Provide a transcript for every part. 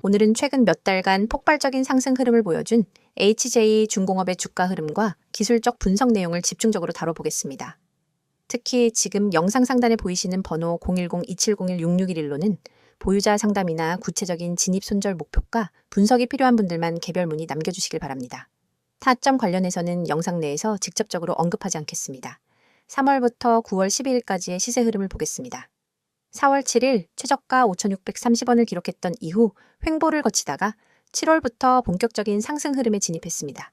오늘은 최근 몇 달간 폭발적인 상승 흐름을 보여준 HJ중공업의 주가 흐름과 기술적 분석 내용을 집중적으로 다뤄보겠습니다. 특히 지금 영상 상단에 보이시는 번호 010-2701-6611로는 보유자 상담이나 구체적인 진입 손절 목표가 분석이 필요한 분들만 개별 문의 남겨주시길 바랍니다. 타점 관련해서는 영상 내에서 직접적으로 언급하지 않겠습니다. 3월부터 9월 12일까지의 시세 흐름을 보겠습니다. 4월 7일 최저가 5,630원을 기록했던 이후 횡보를 거치다가 7월부터 본격적인 상승 흐름에 진입했습니다.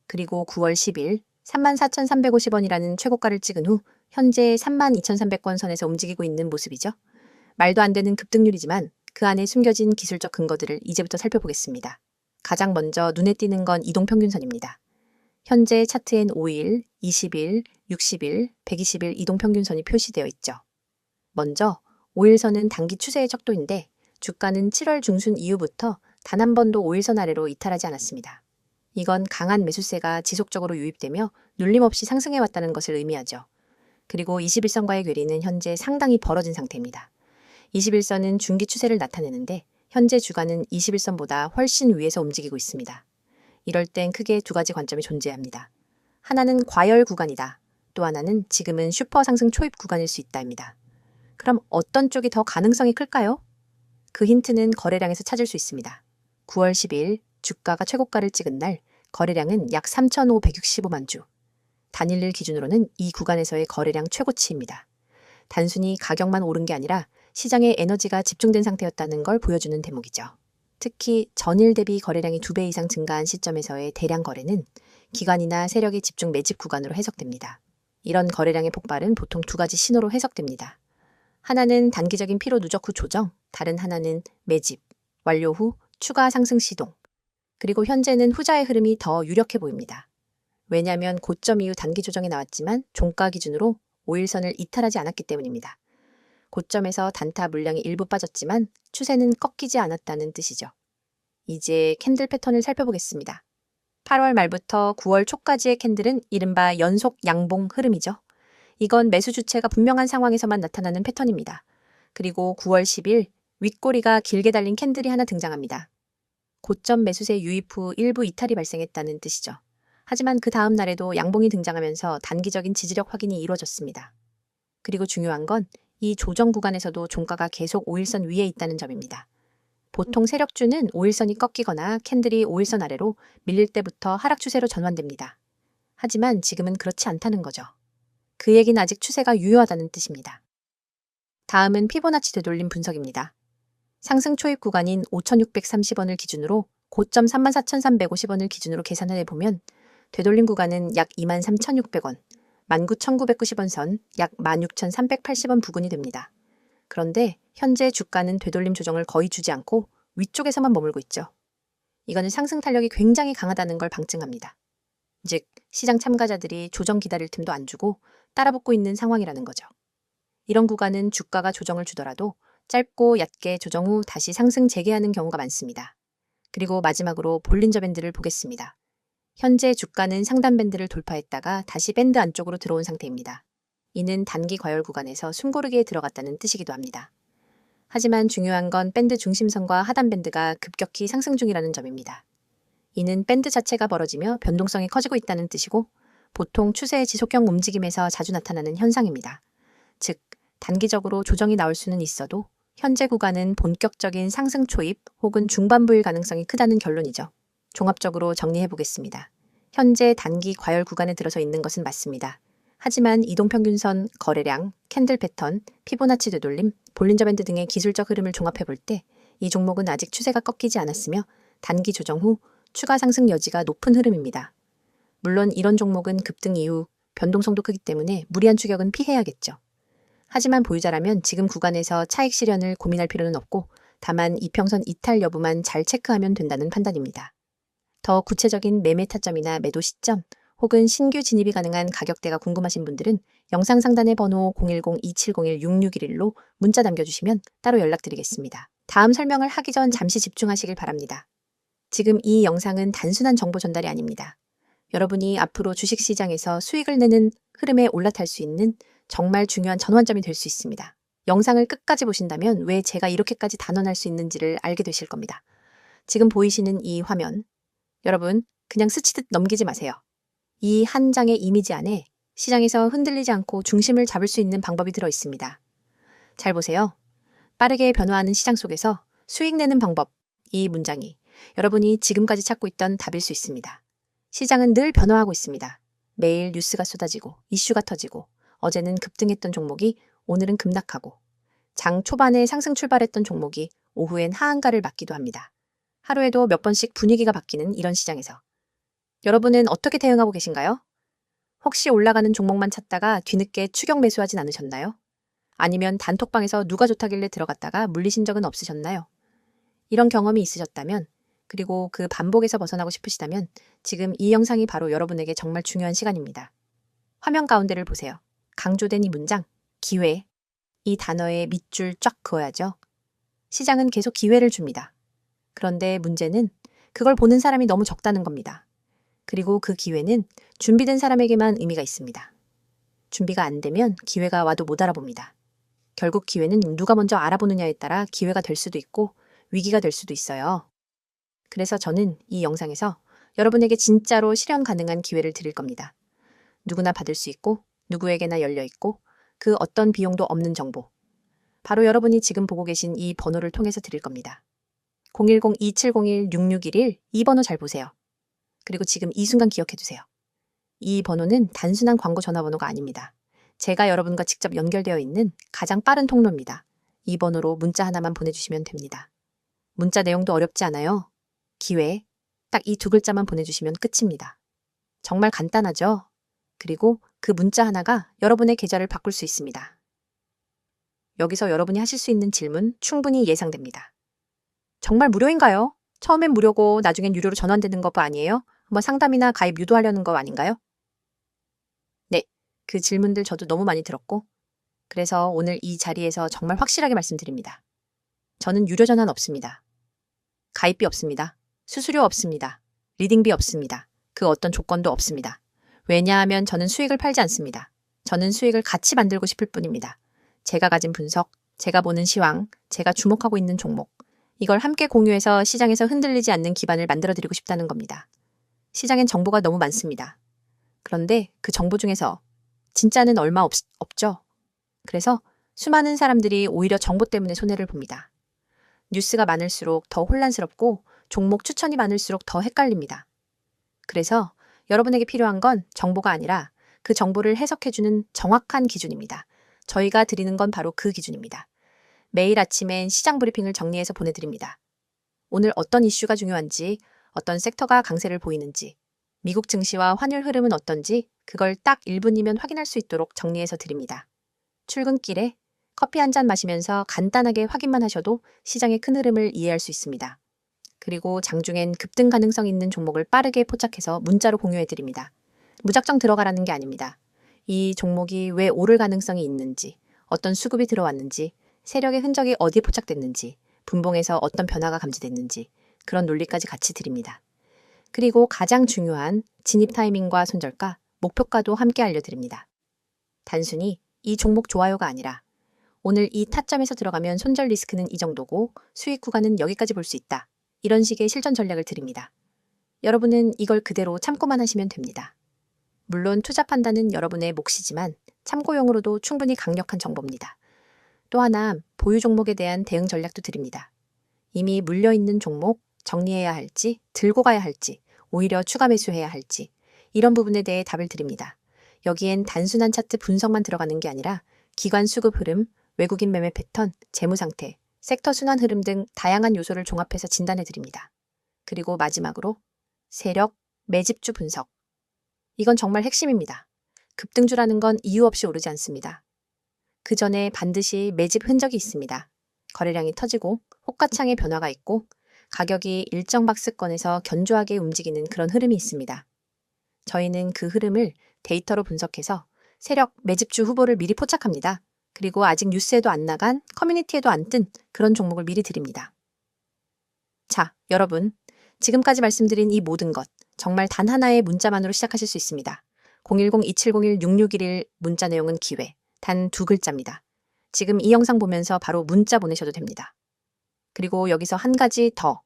그리고 9월 10일 34,350원이라는 최고가를 찍은 후 현재 32,300원 선에서 움직이고 있는 모습이죠. 말도 안 되는 급등률이지만 그 안에 숨겨진 기술적 근거들을 이제부터 살펴보겠습니다. 가장 먼저 눈에 띄는 건 이동평균선입니다. 현재 차트엔 5일, 20일, 60일, 120일 이동평균선이 표시되어 있죠. 먼저 5일선은 단기 추세의 척도인데 주가는 7월 중순 이후부터 단 한 번도 5일선 아래로 이탈하지 않았습니다. 이건 강한 매수세가 지속적으로 유입되며 눌림없이 상승해왔다는 것을 의미하죠. 그리고 21선과의 괴리는 현재 상당히 벌어진 상태입니다. 21선은 중기 추세를 나타내는데 현재 주가는 21선보다 훨씬 위에서 움직이고 있습니다. 이럴 땐 크게 두 가지 관점이 존재합니다. 하나는 과열 구간이다. 또 하나는 지금은 슈퍼 상승 초입 구간일 수 있다입니다. 그럼 어떤 쪽이 더 가능성이 클까요? 그 힌트는 거래량에서 찾을 수 있습니다. 9월 10일 주가가 최고가를 찍은 날 거래량은 약 3,565만 주. 단일일 기준으로는 이 구간에서의 거래량 최고치입니다. 단순히 가격만 오른 게 아니라 시장에 에너지가 집중된 상태였다는 걸 보여주는 대목이죠. 특히 전일 대비 거래량이 2배 이상 증가한 시점에서의 대량 거래는 기관이나 세력의 집중 매집 구간으로 해석됩니다. 이런 거래량의 폭발은 보통 두 가지 신호로 해석됩니다. 하나는 단기적인 피로 누적 후 조정, 다른 하나는 매집, 완료 후 추가 상승 시동. 그리고 현재는 후자의 흐름이 더 유력해 보입니다. 왜냐하면 고점 이후 단기 조정이 나왔지만 종가 기준으로 5일선을 이탈하지 않았기 때문입니다. 고점에서 단타 물량이 일부 빠졌지만 추세는 꺾이지 않았다는 뜻이죠. 이제 캔들 패턴을 살펴보겠습니다. 8월 말부터 9월 초까지의 캔들은 이른바 연속 양봉 흐름이죠. 이건 매수 주체가 분명한 상황에서만 나타나는 패턴입니다. 그리고 9월 10일 윗꼬리가 길게 달린 캔들이 하나 등장합니다. 고점 매수세 유입 후 일부 이탈이 발생했다는 뜻이죠. 하지만 그 다음 날에도 양봉이 등장하면서 단기적인 지지력 확인이 이루어졌습니다. 그리고 중요한 건 이 조정 구간에서도 종가가 계속 5일선 위에 있다는 점입니다. 보통 세력주는 5일선이 꺾이거나 캔들이 5일선 아래로 밀릴 때부터 하락 추세로 전환됩니다. 하지만 지금은 그렇지 않다는 거죠. 그 얘기는 아직 추세가 유효하다는 뜻입니다. 다음은 피보나치 되돌림 분석입니다. 상승 초입 구간인 5,630원을 기준으로 고점 34,350원을 기준으로 계산을 해보면 되돌림 구간은 약 23,600원, 19,990원 선 약 16,380원 부근이 됩니다. 그런데 현재 주가는 되돌림 조정을 거의 주지 않고 위쪽에서만 머물고 있죠. 이거는 상승 탄력이 굉장히 강하다는 걸 방증합니다. 즉, 시장 참가자들이 조정 기다릴 틈도 안 주고 따라붙고 있는 상황이라는 거죠. 이런 구간은 주가가 조정을 주더라도 짧고 얕게 조정 후 다시 상승 재개하는 경우가 많습니다. 그리고 마지막으로 볼린저 밴드를 보겠습니다. 현재 주가는 상단 밴드를 돌파했다가 다시 밴드 안쪽으로 들어온 상태입니다. 이는 단기 과열 구간에서 숨고르기에 들어갔다는 뜻이기도 합니다. 하지만 중요한 건 밴드 중심선과 하단 밴드가 급격히 상승 중이라는 점입니다. 이는 밴드 자체가 벌어지며 변동성이 커지고 있다는 뜻이고 보통 추세의 지속형 움직임에서 자주 나타나는 현상입니다. 즉, 단기적으로 조정이 나올 수는 있어도 현재 구간은 본격적인 상승 초입 혹은 중반부일 가능성이 크다는 결론이죠. 종합적으로 정리해 보겠습니다. 현재 단기 과열 구간에 들어서 있는 것은 맞습니다. 하지만 이동평균선, 거래량, 캔들 패턴, 피보나치 되돌림, 볼린저 밴드 등의 기술적 흐름을 종합해 볼 때 이 종목은 아직 추세가 꺾이지 않았으며 단기 조정 후 추가 상승 여지가 높은 흐름입니다. 물론 이런 종목은 급등 이후 변동성도 크기 때문에 무리한 추격은 피해야겠죠. 하지만 보유자라면 지금 구간에서 차익 실현을 고민할 필요는 없고 다만 이평선 이탈 여부만 잘 체크하면 된다는 판단입니다. 더 구체적인 매매 타점이나 매도 시점 혹은 신규 진입이 가능한 가격대가 궁금하신 분들은 영상 상단의 번호 010-2701-6611로 문자 남겨주시면 따로 연락드리겠습니다. 다음 설명을 하기 전 잠시 집중하시길 바랍니다. 지금 이 영상은 단순한 정보 전달이 아닙니다. 여러분이 앞으로 주식시장에서 수익을 내는 흐름에 올라탈 수 있는 정말 중요한 전환점이 될 수 있습니다. 영상을 끝까지 보신다면 왜 제가 이렇게까지 단언할 수 있는지를 알게 되실 겁니다. 지금 보이시는 이 화면, 여러분 그냥 스치듯 넘기지 마세요. 이 한 장의 이미지 안에 시장에서 흔들리지 않고 중심을 잡을 수 있는 방법이 들어 있습니다. 잘 보세요. 빠르게 변화하는 시장 속에서 수익 내는 방법, 이 문장이 여러분이 지금까지 찾고 있던 답일 수 있습니다. 시장은 늘 변화하고 있습니다. 매일 뉴스가 쏟아지고 이슈가 터지고 어제는 급등했던 종목이 오늘은 급락하고 장 초반에 상승 출발했던 종목이 오후엔 하한가를 맞기도 합니다. 하루에도 몇 번씩 분위기가 바뀌는 이런 시장에서 여러분은 어떻게 대응하고 계신가요? 혹시 올라가는 종목만 찾다가 뒤늦게 추격 매수하진 않으셨나요? 아니면 단톡방에서 누가 좋다길래 들어갔다가 물리신 적은 없으셨나요? 이런 경험이 있으셨다면, 그리고 그 반복에서 벗어나고 싶으시다면 지금 이 영상이 바로 여러분에게 정말 중요한 시간입니다. 화면 가운데를 보세요. 강조된 이 문장, 기회. 이 단어에 밑줄 쫙 그어야죠. 시장은 계속 기회를 줍니다. 그런데 문제는 그걸 보는 사람이 너무 적다는 겁니다. 그리고 그 기회는 준비된 사람에게만 의미가 있습니다. 준비가 안 되면 기회가 와도 못 알아봅니다. 결국 기회는 누가 먼저 알아보느냐에 따라 기회가 될 수도 있고 위기가 될 수도 있어요. 그래서 저는 이 영상에서 여러분에게 진짜로 실현 가능한 기회를 드릴 겁니다. 누구나 받을 수 있고 누구에게나 열려 있고 그 어떤 비용도 없는 정보. 바로 여러분이 지금 보고 계신 이 번호를 통해서 드릴 겁니다. 010-2701-6611 이 번호 잘 보세요. 그리고 지금 이 순간 기억해 두세요. 이 번호는 단순한 광고 전화번호가 아닙니다. 제가 여러분과 직접 연결되어 있는 가장 빠른 통로입니다. 이 번호로 문자 하나만 보내주시면 됩니다. 문자 내용도 어렵지 않아요. 기회, 딱 이 두 글자만 보내주시면 끝입니다. 정말 간단하죠? 그리고 그 문자 하나가 여러분의 계좌를 바꿀 수 있습니다. 여기서 여러분이 하실 수 있는 질문 충분히 예상됩니다. 정말 무료인가요? 처음엔 무료고 나중엔 유료로 전환되는 거 아니에요? 한번 상담이나 가입 유도하려는 거 아닌가요? 네, 그 질문들 저도 너무 많이 들었고 그래서 오늘 이 자리에서 정말 확실하게 말씀드립니다. 저는 유료 전환 없습니다. 가입비 없습니다. 수수료 없습니다. 리딩비 없습니다. 그 어떤 조건도 없습니다. 왜냐하면 저는 수익을 팔지 않습니다. 저는 수익을 같이 만들고 싶을 뿐입니다. 제가 가진 분석, 제가 보는 시황, 제가 주목하고 있는 종목, 이걸 함께 공유해서 시장에서 흔들리지 않는 기반을 만들어드리고 싶다는 겁니다. 시장엔 정보가 너무 많습니다. 그런데 그 정보 중에서 진짜는 얼마 없죠. 그래서 수많은 사람들이 오히려 정보 때문에 손해를 봅니다. 뉴스가 많을수록 더 혼란스럽고 종목 추천이 많을수록 더 헷갈립니다. 그래서 여러분에게 필요한 건 정보가 아니라 그 정보를 해석해주는 정확한 기준입니다. 저희가 드리는 건 바로 그 기준입니다. 매일 아침엔 시장 브리핑을 정리해서 보내드립니다. 오늘 어떤 이슈가 중요한지, 어떤 섹터가 강세를 보이는지, 미국 증시와 환율 흐름은 어떤지 그걸 딱 1분이면 확인할 수 있도록 정리해서 드립니다. 출근길에 커피 한 잔 마시면서 간단하게 확인만 하셔도 시장의 큰 흐름을 이해할 수 있습니다. 그리고 장중엔 급등 가능성 있는 종목을 빠르게 포착해서 문자로 공유해드립니다. 무작정 들어가라는 게 아닙니다. 이 종목이 왜 오를 가능성이 있는지, 어떤 수급이 들어왔는지, 세력의 흔적이 어디에 포착됐는지, 분봉에서 어떤 변화가 감지됐는지 그런 논리까지 같이 드립니다. 그리고 가장 중요한 진입 타이밍과 손절가, 목표가도 함께 알려드립니다. 단순히 이 종목 좋아요가 아니라 오늘 이 타점에서 들어가면 손절 리스크는 이 정도고 수익 구간은 여기까지 볼 수 있다. 이런 식의 실전 전략을 드립니다. 여러분은 이걸 그대로 참고만 하시면 됩니다. 물론 투자 판단은 여러분의 몫이지만 참고용으로도 충분히 강력한 정보입니다. 또 하나 보유 종목에 대한 대응 전략도 드립니다. 이미 물려있는 종목 정리해야 할지 들고 가야 할지 오히려 추가 매수해야 할지 이런 부분에 대해 답을 드립니다. 여기엔 단순한 차트 분석만 들어가는 게 아니라 기관 수급 흐름, 외국인 매매 패턴, 재무 상태, 섹터 순환 흐름 등 다양한 요소를 종합해서 진단해 드립니다. 그리고 마지막으로 세력, 매집주 분석. 이건 정말 핵심입니다. 급등주라는 건 이유 없이 오르지 않습니다. 그 전에 반드시 매집 흔적이 있습니다. 거래량이 터지고 호가창의 변화가 있고 가격이 일정 박스권에서 견조하게 움직이는 그런 흐름이 있습니다. 저희는 그 흐름을 데이터로 분석해서 세력, 매집주 후보를 미리 포착합니다. 그리고 아직 뉴스에도 안 나간, 커뮤니티에도 안 뜬 그런 종목을 미리 드립니다. 자, 여러분. 지금까지 말씀드린 이 모든 것 정말 단 하나의 문자만으로 시작하실 수 있습니다. 010-2701-6611 문자 내용은 기회, 단 2글자입니다. 지금 이 영상 보면서 바로 문자 보내셔도 됩니다. 그리고 여기서 한 가지 더.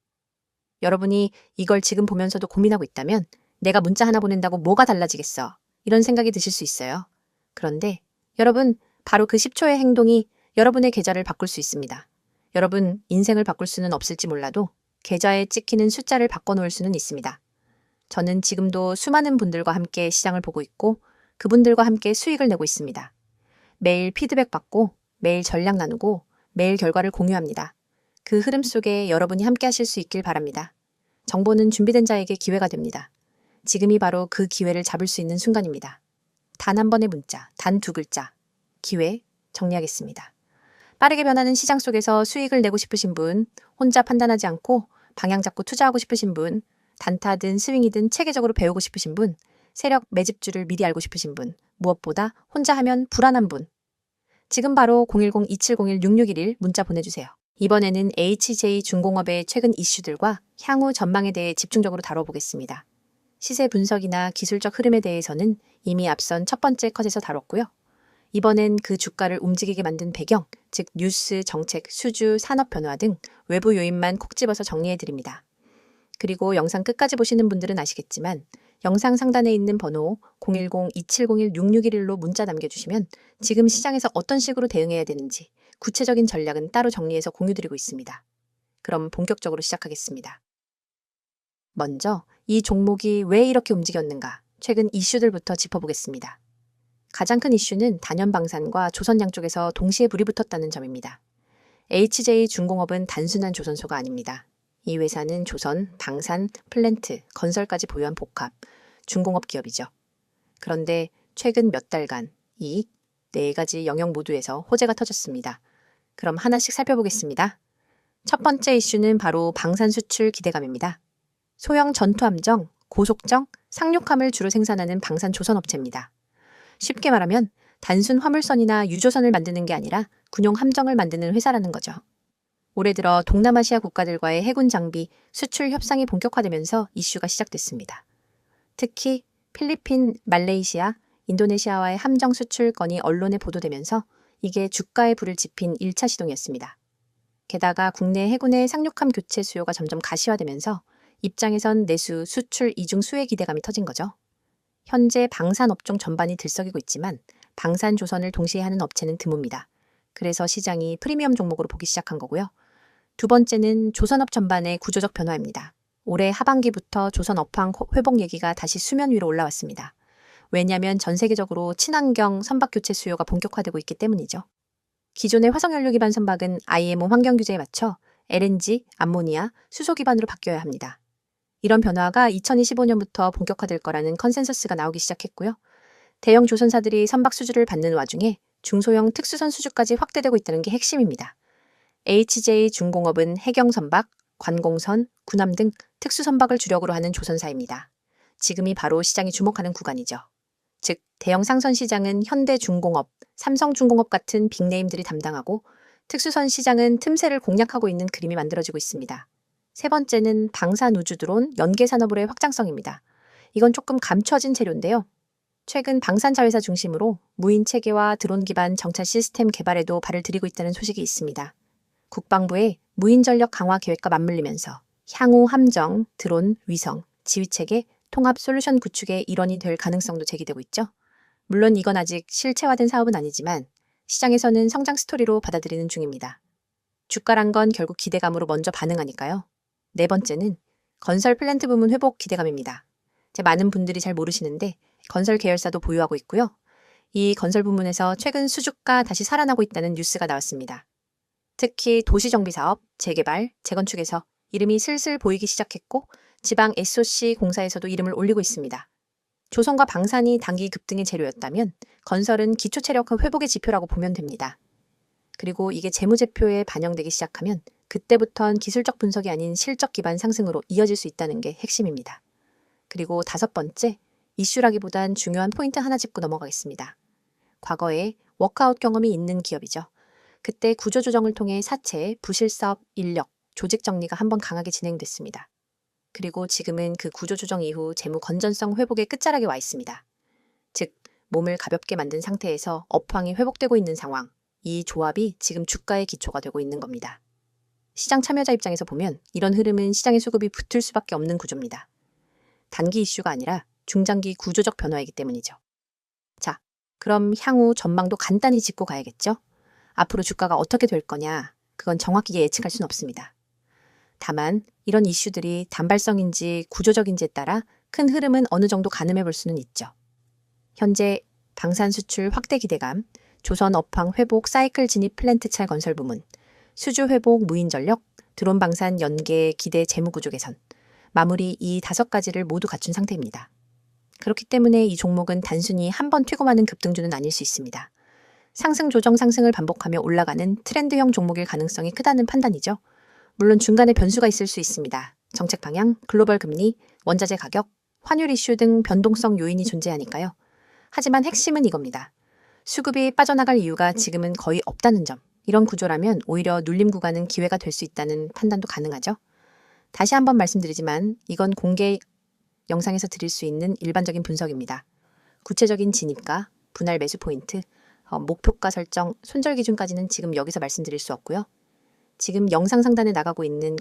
여러분이 이걸 지금 보면서도 고민하고 있다면 내가 문자 하나 보낸다고 뭐가 달라지겠어? 이런 생각이 드실 수 있어요. 그런데 여러분, 바로 그 10초의 행동이 여러분의 계좌를 바꿀 수 있습니다. 여러분, 인생을 바꿀 수는 없을지 몰라도 계좌에 찍히는 숫자를 바꿔놓을 수는 있습니다. 저는 지금도 수많은 분들과 함께 시장을 보고 있고 그분들과 함께 수익을 내고 있습니다. 매일 피드백 받고 매일 전략 나누고 매일 결과를 공유합니다. 그 흐름 속에 여러분이 함께 하실 수 있길 바랍니다. 정보는 준비된 자에게 기회가 됩니다. 지금이 바로 그 기회를 잡을 수 있는 순간입니다. 단 한 번의 문자, 단 2글자, 기회 정리하겠습니다. 빠르게 변하는 시장 속에서 수익을 내고 싶으신 분, 혼자 판단하지 않고 방향 잡고 투자하고 싶으신 분, 단타든 스윙이든 체계적으로 배우고 싶으신 분, 세력 매집주를 미리 알고 싶으신 분, 무엇보다 혼자 하면 불안한 분. 지금 바로 010-2701-6611 문자 보내주세요. 이번에는 HJ중공업의 최근 이슈들과 향후 전망에 대해 집중적으로 다뤄보겠습니다. 시세 분석이나 기술적 흐름에 대해서는 이미 앞선 첫 번째 컷에서 다뤘고요. 이번엔 그 주가를 움직이게 만든 배경, 즉 뉴스, 정책, 수주, 산업 변화 등 외부 요인만 콕 집어서 정리해드립니다. 그리고 영상 끝까지 보시는 분들은 아시겠지만 영상 상단에 있는 번호 010-2701-6611로 문자 남겨주시면 지금 시장에서 어떤 식으로 대응해야 되는지 구체적인 전략은 따로 정리해서 공유드리고 있습니다. 그럼 본격적으로 시작하겠습니다. 먼저 이 종목이 왜 이렇게 움직였는가 최근 이슈들부터 짚어보겠습니다. 가장 큰 이슈는 단연방산과 조선양 쪽에서 동시에 불이 붙었다는 점입니다. HJ중공업은 단순한 조선소가 아닙니다. 이 회사는 조선, 방산, 플랜트, 건설까지 보유한 복합, 중공업 기업이죠. 그런데 최근 몇 달간 이 4가지 영역 모두에서 호재가 터졌습니다. 그럼 하나씩 살펴보겠습니다. 첫 번째 이슈는 바로 방산 수출 기대감입니다. 소형 전투함정, 고속정, 상륙함을 주로 생산하는 방산 조선업체입니다. 쉽게 말하면 단순 화물선이나 유조선을 만드는 게 아니라 군용 함정을 만드는 회사라는 거죠. 올해 들어 동남아시아 국가들과의 해군 장비 수출 협상이 본격화되면서 이슈가 시작됐습니다. 특히 필리핀, 말레이시아, 인도네시아와의 함정 수출 건이 언론에 보도되면서 이게 주가에 불을 지핀 1차 시동이었습니다. 게다가 국내 해군의 상륙함 교체 수요가 점점 가시화되면서 입장에선 내수, 수출 이중 수혜 기대감이 터진 거죠. 현재 방산 업종 전반이 들썩이고 있지만 방산 조선을 동시에 하는 업체는 드뭅니다. 그래서 시장이 프리미엄 종목으로 보기 시작한 거고요. 두 번째는 조선업 전반의 구조적 변화입니다. 올해 하반기부터 조선 업황 회복 얘기가 다시 수면 위로 올라왔습니다. 왜냐하면 전 세계적으로 친환경 선박 교체 수요가 본격화되고 있기 때문이죠. 기존의 화석연료 기반 선박은 IMO 환경 규제에 맞춰 LNG, 암모니아, 수소 기반으로 바뀌어야 합니다. 이런 변화가 2025년부터 본격화될 거라는 컨센서스가 나오기 시작했고요. 대형 조선사들이 선박 수주를 받는 와중에 중소형 특수선 수주까지 확대되고 있다는 게 핵심입니다. HJ중공업은 해경선박, 관공선, 군함 등 특수선박을 주력으로 하는 조선사입니다. 지금이 바로 시장이 주목하는 구간이죠. 즉, 대형 상선 시장은 현대중공업, 삼성중공업 같은 빅네임들이 담당하고 특수선 시장은 틈새를 공략하고 있는 그림이 만들어지고 있습니다. 세 번째는 방산 우주 드론 연계산업으로의 확장성입니다. 이건 조금 감춰진 재료인데요. 최근 방산 자회사 중심으로 무인 체계와 드론 기반 정찰 시스템 개발에도 발을 들이고 있다는 소식이 있습니다. 국방부의 무인 전력 강화 계획과 맞물리면서 향후 함정, 드론, 위성, 지휘체계, 통합 솔루션 구축의 일원이 될 가능성도 제기되고 있죠. 물론 이건 아직 실체화된 사업은 아니지만 시장에서는 성장 스토리로 받아들이는 중입니다. 주가란 건 결국 기대감으로 먼저 반응하니까요. 네 번째는 건설 플랜트 부문 회복 기대감입니다. 많은 분들이 잘 모르시는데 건설 계열사도 보유하고 있고요. 이 건설 부문에서 최근 수주가 다시 살아나고 있다는 뉴스가 나왔습니다. 특히 도시정비사업, 재개발, 재건축에서 이름이 슬슬 보이기 시작했고 지방 SOC 공사에서도 이름을 올리고 있습니다. 조선과 방산이 단기 급등의 재료였다면 건설은 기초체력 회복의 지표라고 보면 됩니다. 그리고 이게 재무제표에 반영되기 시작하면 그때부턴 기술적 분석이 아닌 실적 기반 상승으로 이어질 수 있다는 게 핵심입니다. 그리고 다섯 번째, 이슈라기보단 중요한 포인트 하나 짚고 넘어가겠습니다. 과거에 워크아웃 경험이 있는 기업이죠. 그때 구조조정을 통해 사채, 부실사업, 인력, 조직 정리가 한번 강하게 진행됐습니다. 그리고 지금은 그 구조조정 이후 재무 건전성 회복의 끝자락에 와 있습니다. 즉, 몸을 가볍게 만든 상태에서 업황이 회복되고 있는 상황, 이 조합이 지금 주가의 기초가 되고 있는 겁니다. 시장 참여자 입장에서 보면 이런 흐름은 시장의 수급이 붙을 수밖에 없는 구조입니다. 단기 이슈가 아니라 중장기 구조적 변화이기 때문이죠. 자, 그럼 향후 전망도 간단히 짚고 가야겠죠? 앞으로 주가가 어떻게 될 거냐, 그건 정확히 예측할 수는 없습니다. 다만 이런 이슈들이 단발성인지 구조적인지에 따라 큰 흐름은 어느 정도 가늠해 볼 수는 있죠. 현재 방산 수출 확대 기대감, 조선 업황 회복 사이클 진입 플랜트찰 건설 부문, 수주 회복 무인 전력, 드론 방산 연계 기대 재무 구조 개선, 마무리 이 5가지를 모두 갖춘 상태입니다. 그렇기 때문에 이 종목은 단순히 한 번 튀고마는 급등주는 아닐 수 있습니다. 상승 조정 상승을 반복하며 올라가는 트렌드형 종목일 가능성이 크다는 판단이죠. 물론 중간에 변수가 있을 수 있습니다. 정책 방향, 글로벌 금리, 원자재 가격, 환율 이슈 등 변동성 요인이 존재하니까요. 하지만 핵심은 이겁니다. 수급이 빠져나갈 이유가 지금은 거의 없다는 점. 이런 구조라면 오히려 눌림 구간은 기회가 될 수 있다는 판단도 가능하죠. 다시 한번 말씀드리지만 이건 공개 영상에서 드릴 수 있는 일반적인 분석입니다. 구체적인 진입가, 분할 매수 포인트, 목표가 설정, 손절 기준까지는 지금 여기서 말씀드릴 수 없고요. 지금 영상 상단에 나가고 있는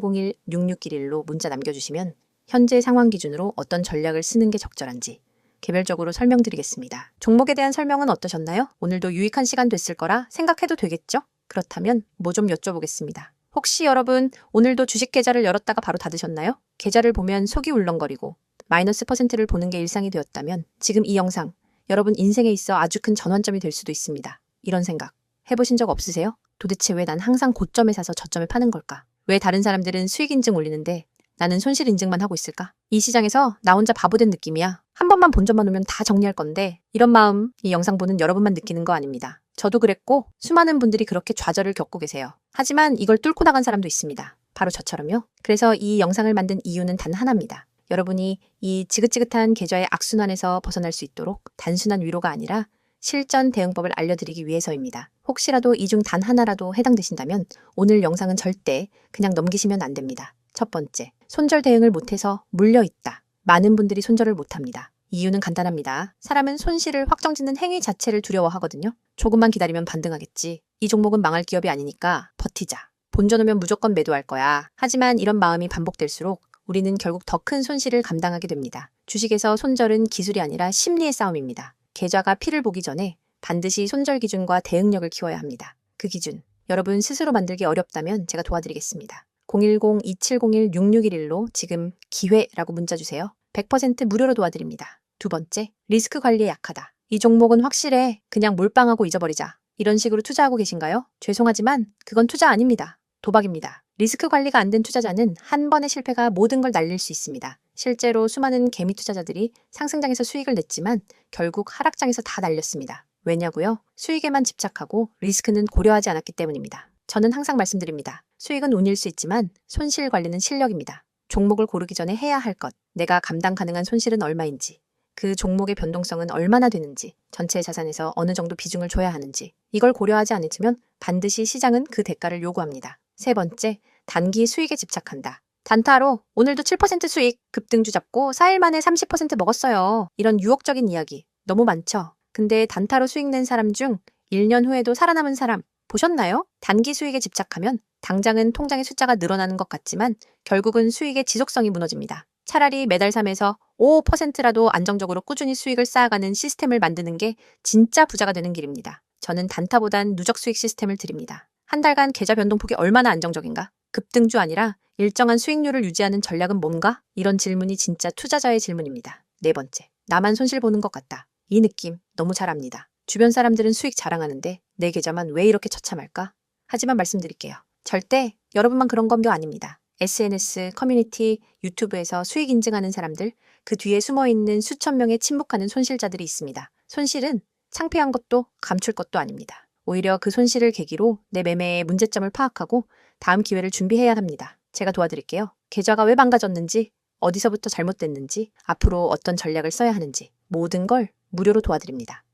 010-2701-6611로 문자 남겨주시면 현재 상황 기준으로 어떤 전략을 쓰는 게 적절한지 개별적으로 설명드리겠습니다. 종목에 대한 설명은 어떠셨나요? 오늘도 유익한 시간 됐을 거라 생각해도 되겠죠? 그렇다면 뭐 좀 여쭤보겠습니다. 혹시 여러분 오늘도 주식 계좌를 열었다가 바로 닫으셨나요? 계좌를 보면 속이 울렁거리고 마이너스 %를 보는 게 일상이 되었다면 지금 이 영상 여러분 인생에 있어 아주 큰 전환점이 될 수도 있습니다. 이런 생각 해보신 적 없으세요? 도대체 왜 난 항상 고점에 사서 저점에 파는 걸까? 왜 다른 사람들은 수익 인증 올리는데 나는 손실 인증만 하고 있을까? 이 시장에서 나 혼자 바보된 느낌이야. 한 번만 본전만 오면 다 정리할 건데 이런 마음 이 영상 보는 여러분만 느끼는 거 아닙니다. 저도 그랬고 수많은 분들이 그렇게 좌절을 겪고 계세요. 하지만 이걸 뚫고 나간 사람도 있습니다. 바로 저처럼요. 그래서 이 영상을 만든 이유는 단 하나입니다. 여러분이 이 지긋지긋한 계좌의 악순환에서 벗어날 수 있도록 단순한 위로가 아니라 실전 대응법을 알려드리기 위해서입니다. 혹시라도 이 중 단 하나라도 해당되신다면 오늘 영상은 절대 그냥 넘기시면 안 됩니다. 첫 번째, 손절 대응을 못해서 물려있다. 많은 분들이 손절을 못합니다. 이유는 간단합니다. 사람은 손실을 확정짓는 행위 자체를 두려워하거든요. 조금만 기다리면 반등하겠지. 이 종목은 망할 기업이 아니니까 버티자. 본전 오면 무조건 매도할 거야. 하지만 이런 마음이 반복될수록 우리는 결국 더 큰 손실을 감당하게 됩니다. 주식에서 손절은 기술이 아니라 심리의 싸움입니다. 계좌가 피를 보기 전에 반드시 손절 기준과 대응력을 키워야 합니다. 그 기준, 여러분 스스로 만들기 어렵다면 제가 도와드리겠습니다. 010-2701-6611로 지금 기회라고 문자 주세요. 100% 무료로 도와드립니다. 두 번째, 리스크 관리에 약하다. 이 종목은 확실해. 그냥 몰빵하고 잊어버리자. 이런 식으로 투자하고 계신가요? 죄송하지만 그건 투자 아닙니다. 도박입니다. 리스크 관리가 안 된 투자자는 한 번의 실패가 모든 걸 날릴 수 있습니다. 실제로 수많은 개미 투자자들이 상승장에서 수익을 냈지만 결국 하락장에서 다 날렸습니다. 왜냐고요? 수익에만 집착하고 리스크는 고려하지 않았기 때문입니다. 저는 항상 말씀드립니다. 수익은 운일 수 있지만 손실 관리는 실력입니다. 종목을 고르기 전에 해야 할 것, 내가 감당 가능한 손실은 얼마인지, 그 종목의 변동성은 얼마나 되는지, 전체 자산에서 어느 정도 비중을 줘야 하는지, 이걸 고려하지 않으면 반드시 시장은 그 대가를 요구합니다. 세 번째, 단기 수익에 집착한다. 단타로 오늘도 7% 수익, 급등주 잡고 4일 만에 30% 먹었어요. 이런 유혹적인 이야기 너무 많죠? 근데 단타로 수익 낸 사람 중 1년 후에도 살아남은 사람 보셨나요? 단기 수익에 집착하면 당장은 통장의 숫자가 늘어나는 것 같지만 결국은 수익의 지속성이 무너집니다. 차라리 매달 3에서 5%라도 안정적으로 꾸준히 수익을 쌓아가는 시스템을 만드는 게 진짜 부자가 되는 길입니다. 저는 단타보단 누적 수익 시스템을 드립니다. 한 달간 계좌 변동폭이 얼마나 안정적인가? 급등주 아니라 일정한 수익률을 유지하는 전략은 뭔가? 이런 질문이 진짜 투자자의 질문입니다. 네 번째, 나만 손실 보는 것 같다. 이 느낌 너무 잘 압니다. 주변 사람들은 수익 자랑하는데 내 계좌만 왜 이렇게 처참할까? 하지만 말씀드릴게요. 절대 여러분만 그런 건 아닙니다. SNS, 커뮤니티, 유튜브에서 수익 인증하는 사람들, 그 뒤에 숨어있는 수천 명의 침묵하는 손실자들이 있습니다. 손실은 창피한 것도 감출 것도 아닙니다. 오히려 그 손실을 계기로 내 매매의 문제점을 파악하고 다음 기회를 준비해야 합니다. 제가 도와드릴게요. 계좌가 왜 망가졌는지, 어디서부터 잘못됐는지, 앞으로 어떤 전략을 써야 하는지 모든 걸 무료로 도와드립니다.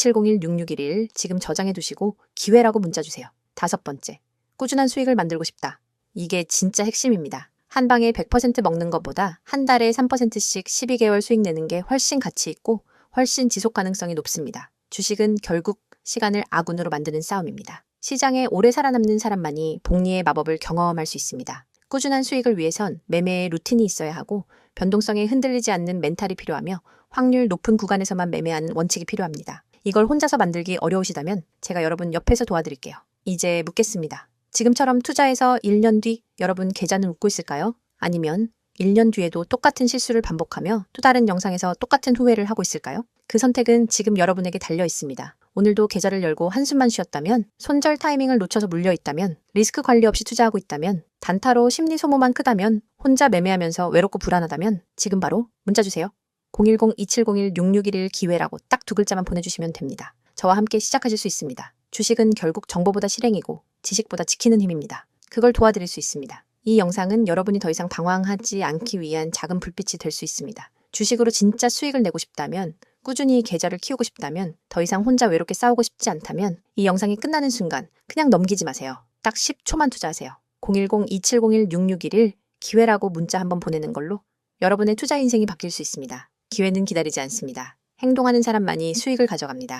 010-2701-6611 지금 저장해 두시고 기회라고 문자 주세요. 다섯 번째, 꾸준한 수익을 만들고 싶다. 이게 진짜 핵심입니다. 한 방에 100% 먹는 것보다 한 달에 3%씩 12개월 수익 내는 게 훨씬 가치 있고 훨씬 지속 가능성이 높습니다. 주식은 결국 시간을 아군으로 만드는 싸움입니다. 시장에 오래 살아남는 사람만이 복리의 마법을 경험할 수 있습니다. 꾸준한 수익을 위해선 매매의 루틴이 있어야 하고 변동성에 흔들리지 않는 멘탈이 필요하며 확률 높은 구간에서만 매매하는 원칙이 필요합니다. 이걸 혼자서 만들기 어려우시다면 제가 여러분 옆에서 도와드릴게요. 이제 묻겠습니다. 지금처럼 투자해서 1년 뒤 여러분 계좌는 웃고 있을까요? 아니면 1년 뒤에도 똑같은 실수를 반복하며 또 다른 영상에서 똑같은 후회를 하고 있을까요? 그 선택은 지금 여러분에게 달려 있습니다. 오늘도 계좌를 열고 한숨만 쉬었다면, 손절 타이밍을 놓쳐서 물려있다면, 리스크 관리 없이 투자하고 있다면, 단타로 심리 소모만 크다면, 혼자 매매하면서 외롭고 불안하다면 지금 바로 문자 주세요. 010-2701-6611 기회라고 딱 두 글자만 보내주시면 됩니다. 저와 함께 시작하실 수 있습니다. 주식은 결국 정보보다 실행이고 지식보다 지키는 힘입니다. 그걸 도와드릴 수 있습니다. 이 영상은 여러분이 더 이상 방황하지 않기 위한 작은 불빛이 될 수 있습니다. 주식으로 진짜 수익을 내고 싶다면, 꾸준히 계좌를 키우고 싶다면, 더 이상 혼자 외롭게 싸우고 싶지 않다면 이 영상이 끝나는 순간 그냥 넘기지 마세요. 딱 10초만 투자하세요. 010-2701-6611 기회라고 문자 한번 보내는 걸로 여러분의 투자 인생이 바뀔 수 있습니다. 기회는 기다리지 않습니다. 행동하는 사람만이 수익을 가져갑니다.